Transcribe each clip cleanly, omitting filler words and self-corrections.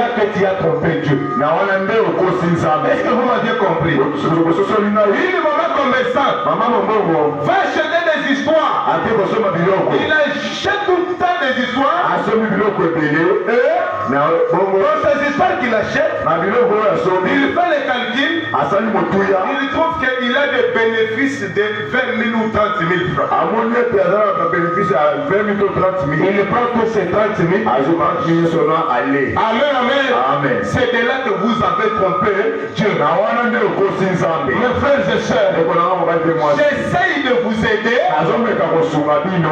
là que tu as trompé Dieu. Est-ce que vous m'avez compris? Une maman commerçante va acheter des histoires. Il achète tout le temps des histoires. Dans ces histoires qu'il achète, il fait les calculs. Il trouve qu'il a des bénéfices de 20 000 ou 30 000 francs. Il prend que ces 30 000. Amen, amen. C'est de là que vous avez trompé Dieu. Mes frères et sœurs, j'essaye de vous aider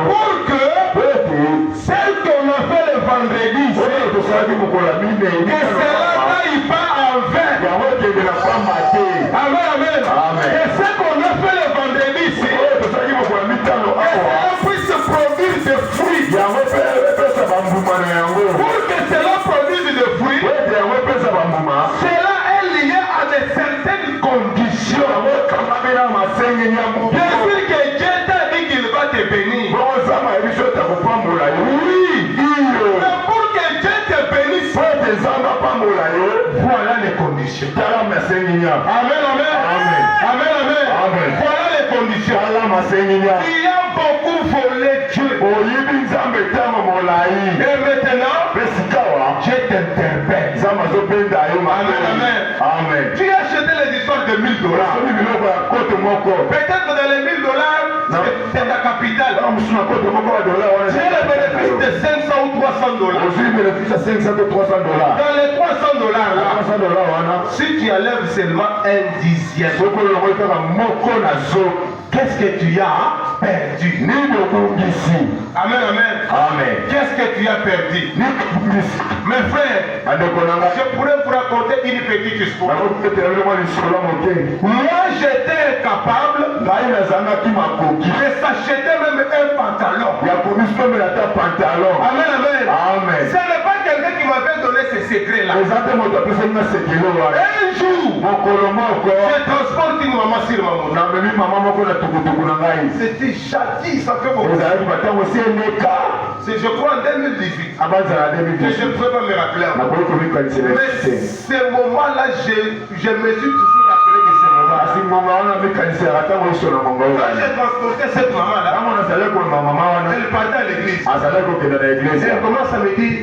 pour que celle qu'on a fait le vendredi, que cela n'aille pas en vain. Amen, amen. Et ce qu'on a fait le vendredi, c'est que cela puisse produire des fruits. Pour que cela produise des fruits, cela est lié à de certaines conditions. Bien sûr que Dieu t'a dit qu'il va te bénir. Oui. Mais pour que Dieu te bénisse, voilà les conditions. Amen, amen. Voilà les conditions. Il y a beaucoup volé Dieu. Et maintenant, Dieu t'interpelle. Amen. Tu as acheté les histoires de $1000. Peut-être que dans les $1000, c'est ta capitale. Tu as le bénéfice de 500 ou $300. Dans les $300 là, si tu enlèves seulement 1/10, qu'est-ce que tu as perdu? Amen. Qu'est-ce que tu as perdu? Mes frères, je pourrais vous raconter une petite histoire. Moi, j'étais incapable de s'acheter même un pantalon. Amen. Ce n'est pas quelqu'un qui m'avait donné ces secrets-là. Un jour, je transporte une maman sur ma moto. C'était jadis, ça fait beaucoup. C'est, je crois, en 2018. Que je ne peux pas me rappeler. Mais ce moment-là, je me suis toujours rappelé que c'est moment. Quand j'ai transporté cette maman-là, elle partait à l'église. Elle commence à me dire,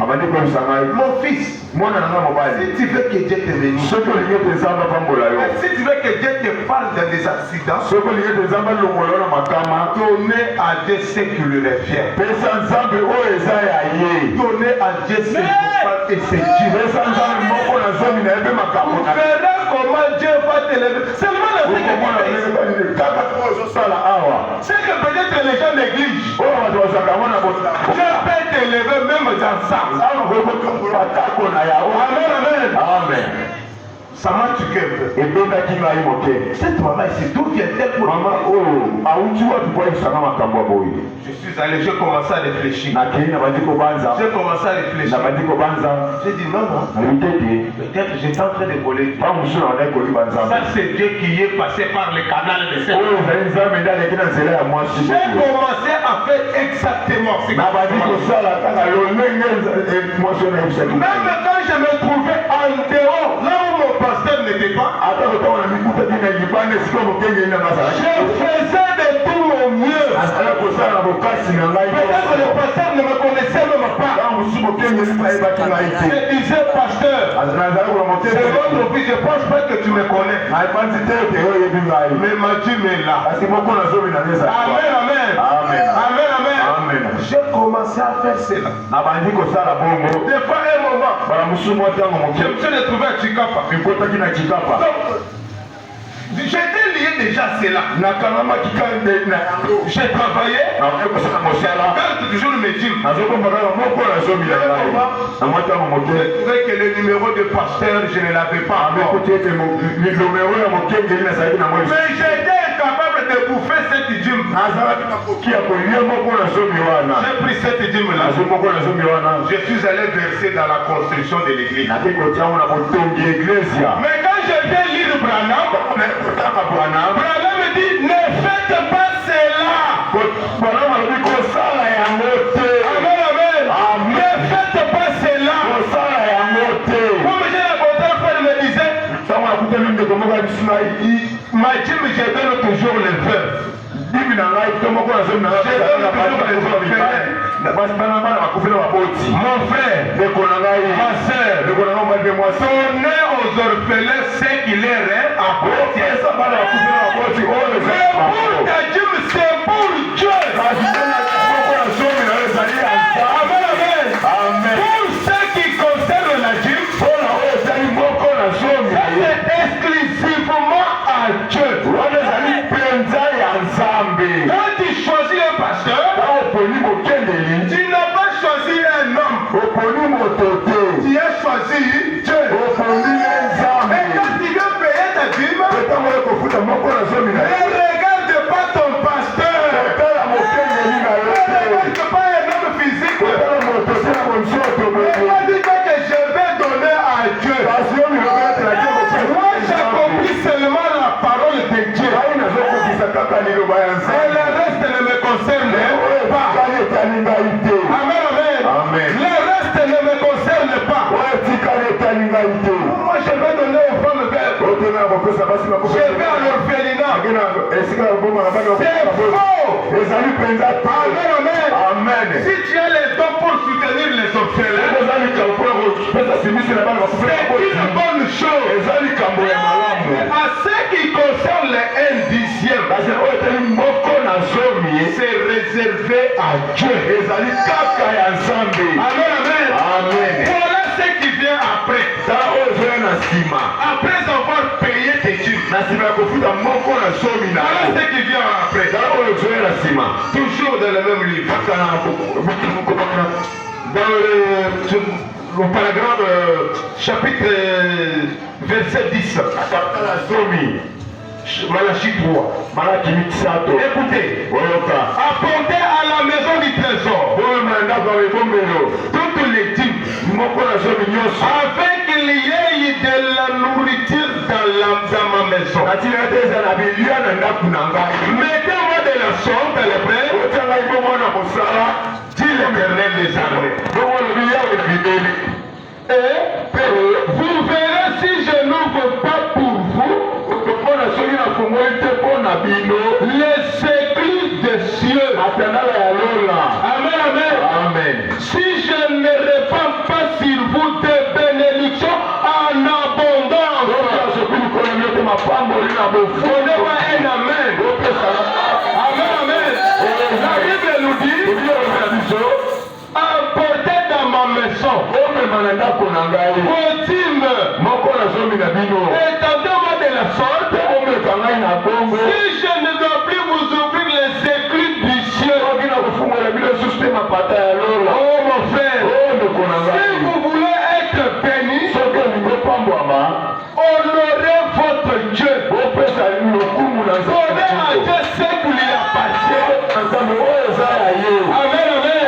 mon fils, si tu veux que Dieu te bénisse, si tu veux que Dieu te parle dans des accidents, donnez à Dieu ce qui lui est fier. Donnez à Dieu ce qu'il faut et c'est Dieu. Vous verrez comment Dieu va t'élever. Seulement la c'est que peut-être les gens négligent. Dieu peut t'élever même dans ça. Amen. Ça m'a tué un peu. Cette maman ici, d'où vient-elle pour je suis allé, j'ai commencé à réfléchir. J'ai dit non. Peut-être j'étais en train de voler. Ça c'est Dieu qui est passé par le canal de cette j'ai commencé à faire exactement ce que même quand je me trouvais en dehors, là où mon pasteur n'était pas, je faisais de tout mon mieux. Peut-être que le pasteur ne me connaissait même pas. Je disais, pasteur, c'est votre fils, je ne pense pas que tu me connais. Mais ma Dieu m'est là. Amen. J'ai commencé à faire cela. Des fois, un moment, je me suis retrouvé à Chikapa. J'étais lié déjà à cela. J'ai travaillé. Quand toujours me dit, j'ai trouvé que le numéro de pasteur, je ne l'avais pas encore. Mais j'étais incapable de bouffer cette dîme. J'ai pris cette dîme-là. Je suis allé verser dans la construction de l'église. Mais quand je viens lire Branham me dit, ne faites pas cela. Amen. Ne faites pas cela. Ma Dieu me donne toujours les veuves. Je donne toujours les orphelins. Mon frère, ma soeur, donner aux orphelins ce qu'il est apporté. C'est pour Dieu. Amen. Pour ce qui concerne la Dieu, ça c'est exclusivement à Dieu. Quand tu choisis un pasteur, tu n'as pas choisi un homme. Tu as choisi Dieu. Et quand tu veux payer ta dîme, ne regarde pas ton pasteur. Ne regarde pas un homme physique. Ne dis pas que je vais donner à Dieu. Moi j'accomplis seulement la parole de Dieu. Et le reste ne me concerne pas. Amen, amen. Le reste ne me concerne pas. Moi je vais donner aux femmes vertes. Je vais à l'orphelinat. C'est faux. Amen, amen. Si tu as les dons pour soutenir les orphelins, c'est une bonne chose. À ce qui concerne les 1/10, c'est réservé à Dieu. Amen, amen. Voilà ce qui vient après. Après avoir payé tes dîmes. Voilà ce qui vient après. Toujours dans le même livre. Dans le paragraphe chapitre verset 10. Malachie 3. Écoutez. Apportez à la maison du trésor toutes les dîmes afin qu'il y ait de la nourriture dans ma maison. Mettez-moi de la sorte à l'épreuve, dit l'Éternel des armées. Et vous verrez si je n'ouvre pas pour vous les écluses des cieux. Amen, amen. Si je ne répands pas sur vous des bénédictions en abondance, donnez-moi un amen. Amen, amen. La Bible nous dit, apportez dans ma maison vos dîmes. Étendez-moi de la sorte. Si je ne dois plus vous ouvrir les écluses du ciel, oh mon frère, si vous voulez être béni, honorez votre Dieu. Donnez à Dieu ce qui lui appartient. Amen, amen.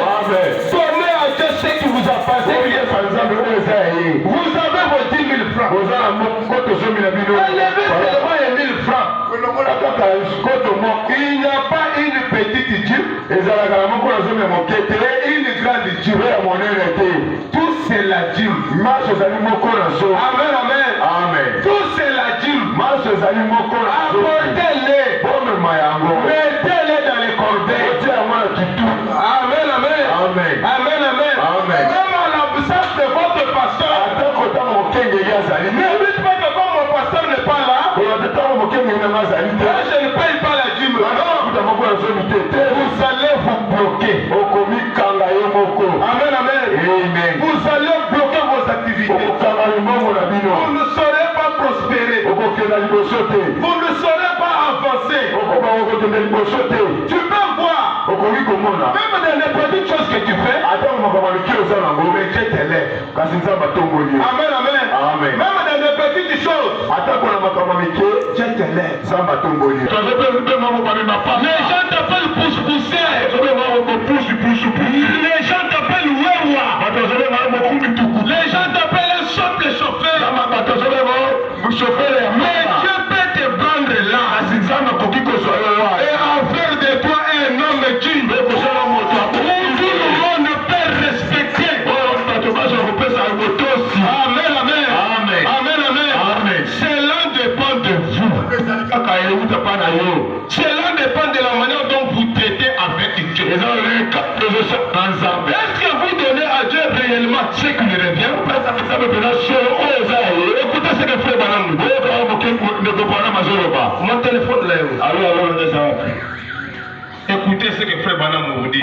Donnez à Dieu ce qui vous appartient. Vous avez vos 10 000 francs. Enlevez seulement les 1000 francs. Il n'y a pas une petite dîme et une grande dîme. Tout c'est la dîme. Amen, amen. Tout c'est la dîme. Apportez-les. Mettez-les dans les corbeilles. Amen, amen. Amen, amen. Même en l'absence de votre pasteur, ne dites pas que comme mon pasteur n'est pas là, je ne paye pas la dîme. Vous allez vous bloquer. Amen, amen. Vous allez bloquer vos activités. Vous ne saurez pas prospérer. Vous ne saurez pas avancer. Tu peux voir, même dans les petites choses que tu fais, mais Dieu t'élève. Amen, amen. Même dans les petites choses, Dieu t'élève. Les gens t'appellent pousse-pousseur. Les gens t'appellent Wewa. Les gens t'appellent un simple chauffeur. Mais Dieu peut te prendre là et en faire de toi un homme digne. Où tout le monde peut respecter. Amen, amen. Amen, amen. Cela dépend de vous. Cela dépend de la manière dont vous traitez avec Dieu. Est-ce que vous donnez à Dieu réellement ce qui lui revient? Écoutez ce que frère Banam nous dit. Mon téléphone là. Écoutez ce que frère Banam vous dit.